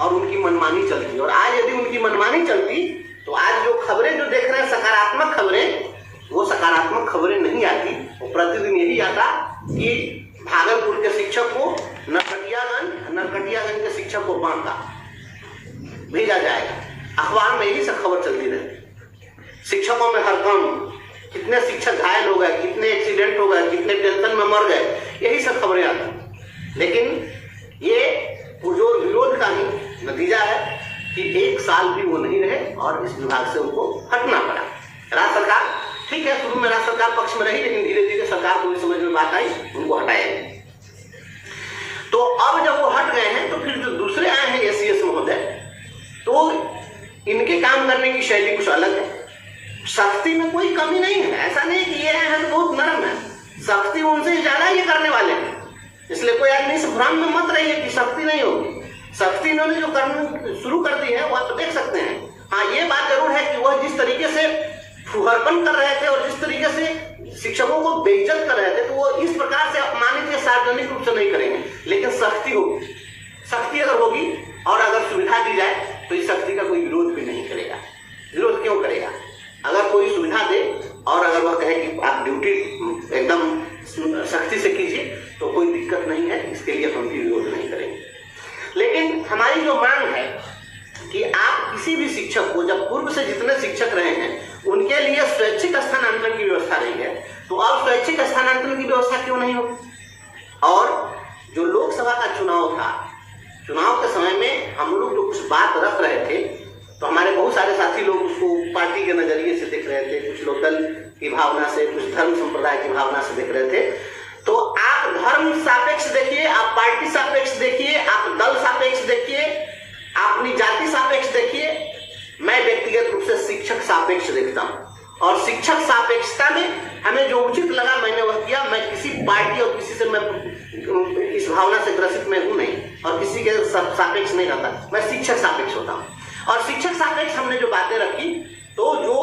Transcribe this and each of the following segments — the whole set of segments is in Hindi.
और उनकी मनमानी चलती। और आज यदि उनकी मनमानी चलती तो आज जो खबरें जो देख रहे हैं सकारात्मक खबरें, वो सकारात्मक खबरें नहीं आती। वो प्रतिदिन यही आता कि भागलपुर के शिक्षक को नरकटियागंज के शिक्षक को बांका भेजा जाएगा। अखबार में यही सब खबर चलती रहती। शिक्षकों में हड़कंप, कितने शिक्षक घायल हो गए, कितने एक्सीडेंट हो गए, कितने टेंशन में मर गए, यही सब खबरें आती। लेकिन ये पुरजोर विरोध का ही नतीजा है कि 1 साल भी वो नहीं रहे और इस विभाग से उनको हटना पड़ा। राज्य सरकार, ठीक है, शुरू में राज्य सरकार पक्ष में रही, लेकिन धीरे धीरे सरकार को समझ में बात आई, उनको हटाया। तो अब जब वो हट गए हैं तो फिर जो दूसरे आए हैं एसीएस महोदय, तो इनके काम करने की शैली कुछ अलग है। सख्ती में कोई कमी नहीं है, ऐसा नहीं कि ये हैं तो बहुत नरम है, सख्ती उनसे ज्यादा ये करने वाले हैं। इसलिए कोई आदमी इस भ्रम में मत रहिए कि सख्ती नहीं होगी। सख्ती इन्होंने जो करना शुरू कर दी है वह तो देख सकते हैं। हाँ, ये बात जरूर है कि वह जिस तरीके से फुहरपन कर रहे थे और जिस तरीके से शिक्षकों को बेइज्जत कर रहे थे, तो वो इस प्रकार से अपमानित या सार्वजनिक रूप से नहीं करेंगे। लेकिन सख्ती होगी, सख्ती अगर होगी और अगर सुविधा दी जाए तो इस सख्ती का कोई विरोध भी नहीं करेगा। विरोध क्यों करेगा? अगर कोई सुविधा दे और अगर वह कहे कि आप ड्यूटी एकदम सख्ती से कीजिए तो कोई दिक्कत नहीं है, इसके लिए हम भी विरोध नहीं करेंगे। लेकिन हमारी जो मांग है कि आप किसी भी शिक्षक को, जब पूर्व से जितने शिक्षक रहे हैं उनके लिए स्वैच्छिक स्थानांतरण की व्यवस्था रही है, तो अब स्वैच्छिक स्थानांतरण की व्यवस्था क्यों नहीं होगी? और जो लोकसभा का चुनाव था, चुनाव के समय में हम लोग जो कुछ बात रख रहे थे, तो हमारे बहुत सारे साथी लोग उसको पार्टी के नजरिए से देख रहे थे, कुछ लोग दल की भावना से, कुछ धर्म संप्रदाय की भावना से देख रहे थे। तो आप धर्म सापेक्ष देखिए, आप पार्टी सापेक्ष देखिए, आप दल सापेक्ष देखिए, आप अपनी जाति सापेक्ष देखिए। मैं व्यक्तिगत रूप से शिक्षक सापेक्ष देखता हूँ और शिक्षक सापेक्षता में हमें जो उचित लगा मैंने वह किया। मैं किसी पार्टी और किसी से मैं इस भावना से ग्रसित मैं हूँ नहीं और किसी के सापेक्ष नहीं रहता, मैं शिक्षक सापेक्ष होता हूँ। और शिक्षक सापेक्ष हमने जो बातें रखी, तो जो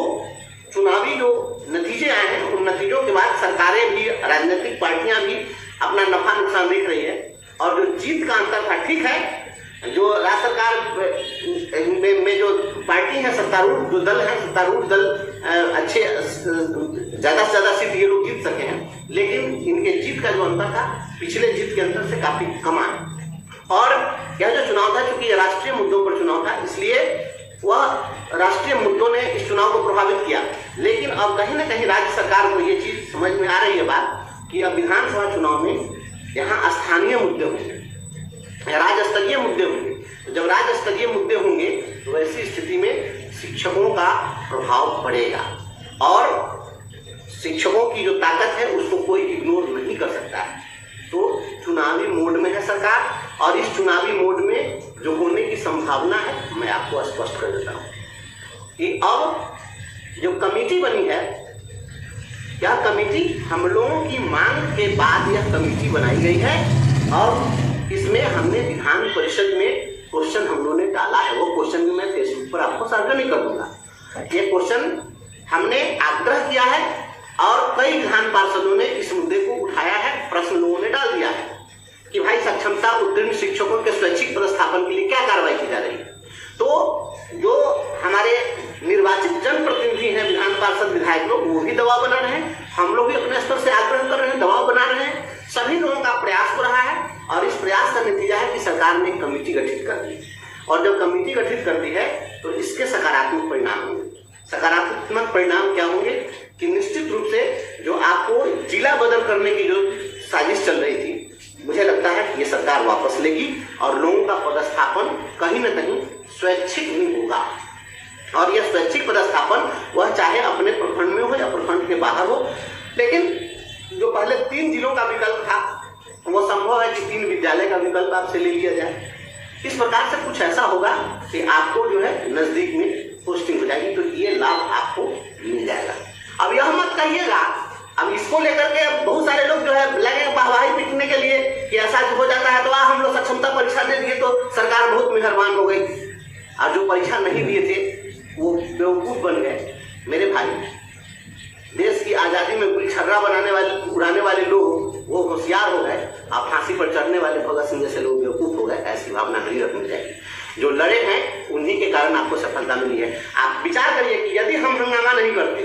चुनावी जो नतीजे आए हैं उन नतीजों के बाद सरकारें भी, राजनीतिक पार्टियां भी अपना नफा नुकसान देख रही है। और जो जीत का अंतर था, ठीक है, जो राज्य सरकार में जो पार्टी है, सत्तारूढ़ जो दल है, सत्तारूढ़ दल अच्छे ज्यादा से ज्यादा सीट ये लोग जीत सके हैं, लेकिन इनके जीत का जो अंतर था पिछले जीत के अंतर से काफी कम है। और यह जो चुनाव था, चूंकि राष्ट्रीय मुद्दों पर चुनाव था, इसलिए वह राष्ट्रीय मुद्दों ने इस चुनाव को प्रभावित किया। लेकिन अब कहीं ना कहीं राज्य सरकार को ये चीज समझ में आ रही है बात कि अब विधानसभा चुनाव में यहाँ स्थानीय मुद्दे होंगे, राज्य स्तरीय मुद्दे होंगे। तो जब राज्य स्तरीय मुद्दे होंगे तो ऐसी स्थिति में शिक्षकों का प्रभाव पड़ेगा और शिक्षकों की जो ताकत है उसको कोई इग्नोर नहीं कर सकता है। तो चुनावी मोड में है सरकार और इस चुनावी मोड में जो होने की संभावना है मैं आपको स्पष्ट कर देता हूँ कि अब जो कमेटी बनी है, यह कमेटी हम लोगों की मांग के बाद यह कमेटी बनाई गई है और इसमें हमने विधान परिषद में क्वेश्चन हम लोगों ने डाला है। वो क्वेश्चन भी मैं फेसबुक पर आपको सार्वजनिक कर दूंगा। ये क्वेश्चन हमने आग्रह किया है और कई विधान पार्षदों ने इस मुद्दे को उठाया है, प्रश्न लोगों ने डाल दिया है कि भाई सक्षमता उत्तीर्ण शिक्षकों के स्वैच्छिक पदस्थापन के लिए क्या कार्रवाई की जा रही है। तो जो हमारे निर्वाचित जनप्रतिनिधि हैं, विधान पार्षद विधायक लोग, वो भी दबाव बना रहे हैं, हम लोग भी अपने स्तर से आग्रह कर रहे हैं, दबाव बना रहे हैं। सभी लोगों का प्रयास हो रहा है और इस प्रयास का नतीजा है कि सरकार ने कमेटी गठित कर दी और जब कमेटी गठित कर दी है तो इसके सकारात्मक परिणाम होंगे। सकारात्मक परिणाम क्या होंगे कि निश्चित रूप से जो आपको जिला बदल करने की जो साजिश चल रही थी, मुझे लगता है कि ये सरकार वापस लेगी और लोगों का पदस्थापन कहीं न कहीं स्वैच्छिक ही होगा। और यह स्वैच्छिक पदस्थापन वह चाहे अपने प्रखंड में हो या प्रखंड के बाहर हो, लेकिन जो पहले 3 जिलों का विकल्प था वो संभव है कि 3 विद्यालय का विकल्प आपसे ले लिया जाए। इस प्रकार से कुछ ऐसा होगा कि आपको जो है नजदीक में पोस्टिंग हो जाएगी, तो ये लाभ आपको मिल जाएगा। अब यह मत कहिएगा, अब इसको लेकर के बहुत सारे लोग जो है लगे वाहवाही पीटने के लिए कि ऐसा हो जाता है तो हम लोग सक्षमता परीक्षा दे दिए तो सरकार बहुत मेहरबान हो गई, और जो परीक्षा नहीं दिए थे वो बेवकूफ बन गए। मेरे भाई, देश की आजादी में गुलछर्रा उड़ाने वाले लोग वो होशियार हो गए, अब फांसी पर चढ़ने वाले भगत सिंह जैसे लोग बेवकूफ हो गए। ऐसी भावना नहीं रखनी चाहिए। जो लड़े हैं उन्हीं के कारण आपको सफलता मिली है। आप विचार करिए कि यदि हम हंगामा नहीं करते,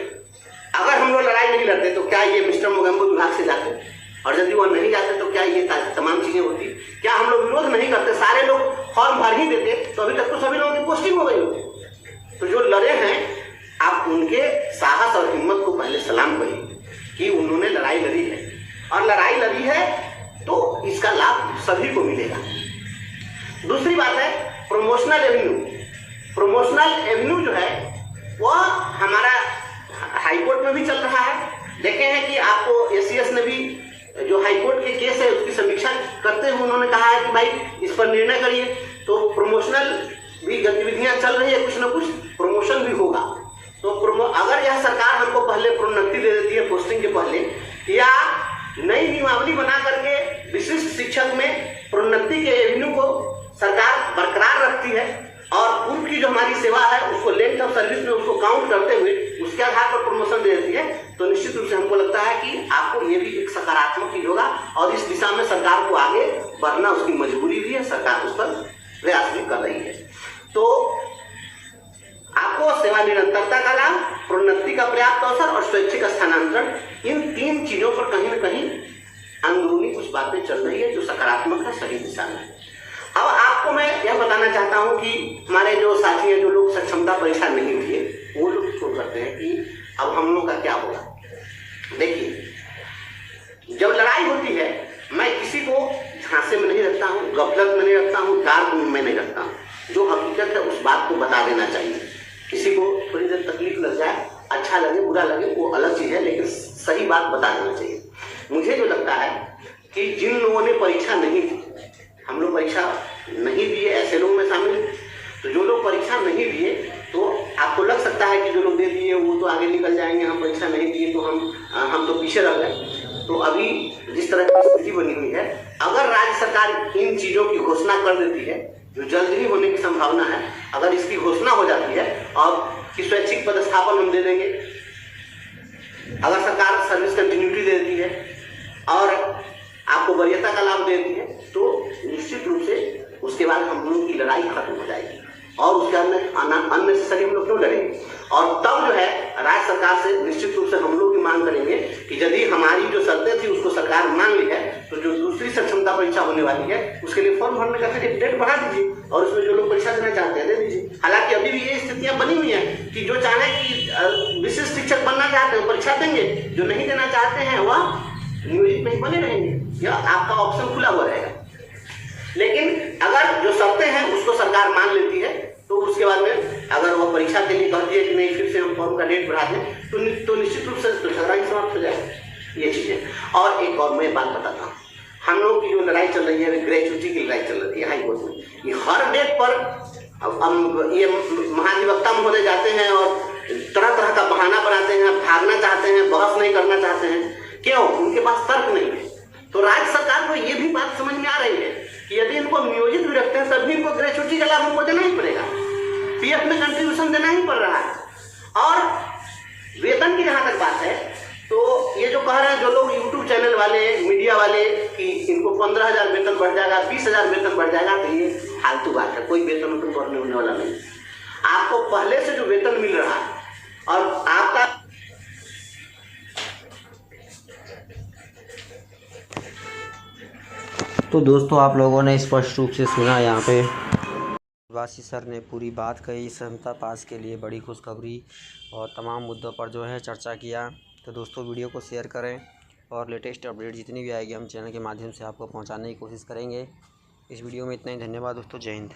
अगर हम लोग लड़ाई नहीं लड़ते, तो क्या ये मिस्टर मोगेम्बो विभाग से जाते? और यदि वो नहीं जाते तो क्या ये तमाम चीजें होती? क्या हम लोग विरोध नहीं करते, सारे लोग फॉर्म भर ही देते, तो अभी तक तो सभी लोगों की पोस्टिंग हो गई होती। तो जो लड़े हैं, आप उनके साहस और हिम्मत को पहले सलाम करिए कि उन्होंने लड़ाई लड़ी है, और लड़ाई लड़ी है तो इसका लाभ सभी को मिलेगा। दूसरी बात है प्रमोशनल एवेन्यू। प्रमोशनल एवेन्यू जो है वह हमारा हाईकोर्ट में भी चल रहा है। देखे हैं कि आपको एसीएस ने भी जो हाईकोर्ट के केस है उसकी समीक्षा करते हुए उन्होंने कहा है कि भाई इस पर निर्णय करिए। तो प्रमोशनल भी गतिविधियां चल रही है, कुछ न कुछ प्रमोशन भी होगा। तो अगर यह सरकार हमको पहले प्रोन्नति दे देती है पोस्टिंग के पहले, या नई नियमावली बना करके विशिष्ट शिक्षक में प्रोन्नति के एवेन्यू को सरकार बरकरार रखती है, और पूर्व की जो हमारी सेवा है उसको लेंथ ऑफ सर्विस में उसको काउंट करते हुए उसके आधार पर प्रमोशन दे देती है, तो निश्चित रूप से हमको लगता है कि आपको ये भी एक सकारात्मक चीज होगा, और इस दिशा में सरकार को आगे बढ़ना उसकी मजबूरी भी है, सरकार उस पर प्रयास भी कर रही है। तो आपको सेवा निरंतरता का लाभ, प्रोन्नति का पर्याप्त अवसर और स्वैच्छिक स्थानांतरण, इन तीन चीजों पर कहीं न कहीं अंदरूनी कुछ बातें चल रही है जो सकारात्मक है, सही दिशा में। अब आपको मैं यह बताना चाहता हूं कि हमारे जो साथी हैं, जो लोग सक्षमता परीक्षा नहीं दिए, वो लोग सोच करते हैं कि अब हम लोग का क्या होगा। देखिए, जब लड़ाई होती है, मैं किसी को झांसे में नहीं रखता हूँ, गफलत में नहीं रखता हूँ, डार्क में नहीं रखता हूँ। जो हकीकत है उस बात को बता देना चाहिए। किसी को थोड़ी देर तकलीफ लग जाए, अच्छा लगे बुरा लगे वो अलग चीज है, लेकिन सही बात बता देना चाहिए। मुझे जो लगता है कि जिन लोगों ने परीक्षा नहीं दी, हम लोग परीक्षा नहीं दिए ऐसे लोगों में शामिल, तो जो लोग परीक्षा नहीं दिए, तो आपको लग सकता है कि जो लोग दे दिए वो तो आगे निकल जाएंगे, हम परीक्षा नहीं दिए तो हम तो पीछे रह गए। तो अभी जिस तरह की स्थिति बनी हुई है, अगर राज्य सरकार इन चीजों की घोषणा कर देती है, जो जल्द ही होने की संभावना है, अगर इसकी घोषणा हो जाती है और कि स्वैच्छिक पदस्थापन हम दे देंगे, अगर सरकार सर्विस कंटिन्यूटी दे देती है और आपको वरीयता का लाभ देती है, तो निश्चित रूप से उसके बाद हम लोगों की लड़ाई खत्म हो जाएगी, और उसके अननेसेसरी हम लोग क्यों लड़ेंगे। और तब जो है राज्य सरकार से निश्चित रूप से हम लोग भी मांग करेंगे कि यदि हमारी जो शर्तें थी उसको सरकार मान ली है, तो जो दूसरी सक्षमता परीक्षा होने वाली है उसके लिए फॉर्म भरने का फिर एक डेट बढ़ा दीजिए, और उसमें जो लोग परीक्षा देना चाहते हैं दे दीजिए। हालांकि अभी भी ये स्थितियां बनी हुई हैं कि जो चाहे कि विशिष्ट शिक्षक बनना चाहते हैं परीक्षा देंगे, जो नहीं देना चाहते हैं वह नियोजित नहीं बने रहेंगे, या आपका ऑप्शन खुला हुआ रहेगा। लेकिन अगर जो शर्तें हैं उसको सरकार मान लेती है, तो उसके बाद में अगर वो परीक्षा के लिए कहती है कि नहीं फिर से हम फॉर्म का डेट बढ़ा दें, तो निश्चित रूप से झगड़ा ही समाप्त हो जाएगा। ये चीजें। और एक और मैं बात बताता हूँ, हम लोग की जो लड़ाई चल रही है, ग्रेचुटी की लड़ाई चल रही है हाईकोर्ट में, ये हर डेट पर हम ये महाधिवक्ता महोदय जाते हैं और तरह तरह का बहाना बनाते हैं, भागना चाहते हैं, बहस नहीं करना चाहते हैं। क्यों? उनके पास तर्क नहीं है। तो राज्य सरकार को ये भी बात समझ में आ रही है कि यदि इनको नियोजित भी रखते हैं तब भी इनको ग्रेचुटी का लाभ हमको देना ही पड़ेगा, पीएफ में कंट्रीब्यूशन देना ही पड़ रहा है। और वेतन की जहाँ तक बात है, तो ये जो कह रहे हैं जो लोग यूट्यूब चैनल वाले, मीडिया वाले कि इनको 15,000 वेतन बढ़ जाएगा, 20,000 वेतन बढ़ जाएगा, तो ये फालतू बात है। कोई वेतन उतन बढ़ने होने वाला नहीं। आपको पहले से जो वेतन मिल रहा है और आपका तो दोस्तों आप लोगों ने स्पष्ट रूप से सुना, यहाँ पे वासी सर ने पूरी बात कही। क्षमता पास के लिए बड़ी खुशखबरी और तमाम मुद्दों पर जो है चर्चा किया। तो दोस्तों वीडियो को शेयर करें, और लेटेस्ट अपडेट जितनी भी आएगी हम चैनल के माध्यम से आपको पहुंचाने की कोशिश करेंगे। इस वीडियो में इतना ही। धन्यवाद दोस्तों, जय हिंद।